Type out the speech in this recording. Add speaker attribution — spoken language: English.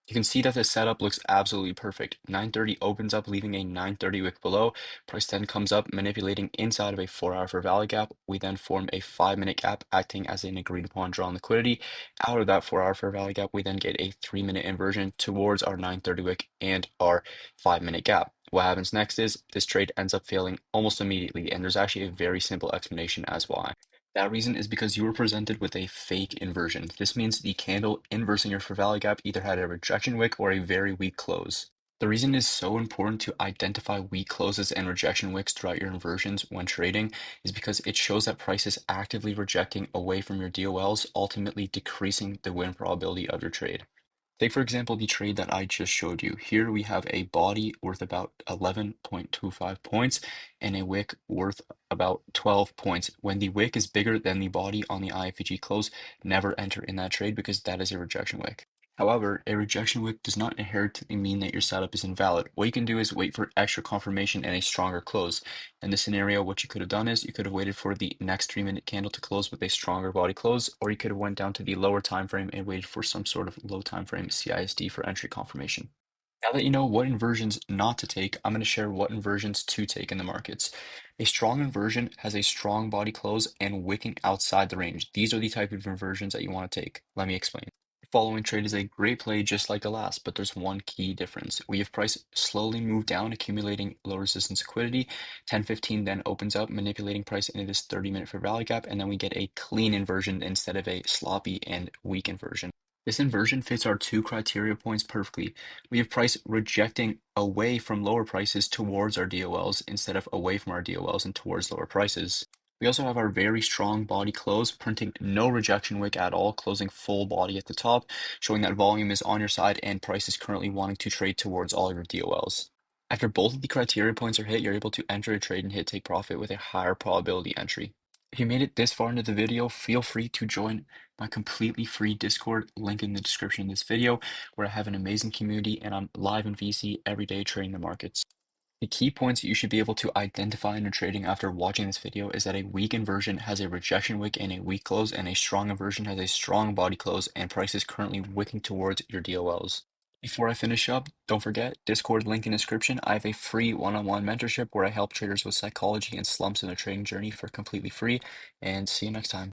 Speaker 1: You can see that the setup looks absolutely perfect. 9:30 opens up, leaving a 9:30 wick below. Price then comes up, manipulating inside of a 4-hour fair value gap. We then form a 5-minute gap, acting as an agreed upon draw on liquidity. Out of that 4-hour fair value gap, we then get a 3-minute inversion towards our 9:30 wick and our 5-minute gap. What happens next is this trade ends up failing almost immediately, and there's actually a very simple explanation as why. That reason is because you were presented with a fake inversion. This means the candle inversing your fair value gap either had a rejection wick or a very weak close. The reason it is so important to identify weak closes and rejection wicks throughout your inversions when trading is because it shows that price is actively rejecting away from your DOLs, ultimately decreasing the win probability of your trade. Take, for example, the trade that I just showed you. Here we have a body worth about 11.25 points and a wick worth about 12 points. When the wick is bigger than the body on the IFVG close, never enter in that trade because that is a rejection wick. However, a rejection wick does not inherently mean that your setup is invalid. What you can do is wait for extra confirmation and a stronger close. In this scenario, what you could have done is you could have waited for the next 3-minute candle to close with a stronger body close, or you could have went down to the lower time frame and waited for some sort of low time frame CISD for entry confirmation. Now that you know what inversions not to take, I'm going to share what inversions to take in the markets. A strong inversion has a strong body close and wicking outside the range. These are the type of inversions that you want to take. Let me explain. The following trade is a great play just like the last, but there's one key difference. We have price slowly move down, accumulating low resistance liquidity. 10:15 then opens up, manipulating price into this 30-minute fair value gap, and then we get a clean inversion instead of a sloppy and weak inversion. This inversion fits our two criteria points perfectly. We have price rejecting away from lower prices towards our DOLs instead of away from our DOLs and towards lower prices. We also have our very strong body close, printing no rejection wick at all, closing full body at the top, showing that volume is on your side and price is currently wanting to trade towards all of your DOLs. After both of the criteria points are hit, you're able to enter a trade and hit take profit with a higher probability entry. If you made it this far into the video, feel free to join my completely free Discord, link in the description of this video, where I have an amazing community and I'm live in VC every day trading the markets. The key points that you should be able to identify in your trading after watching this video is that a weak inversion has a rejection wick and a weak close, and a strong inversion has a strong body close, and price is currently wicking towards your DOLs. Before I finish up, don't forget, Discord link in description. I have a free one-on-one mentorship where I help traders with psychology and slumps in their trading journey for completely free, and see you next time.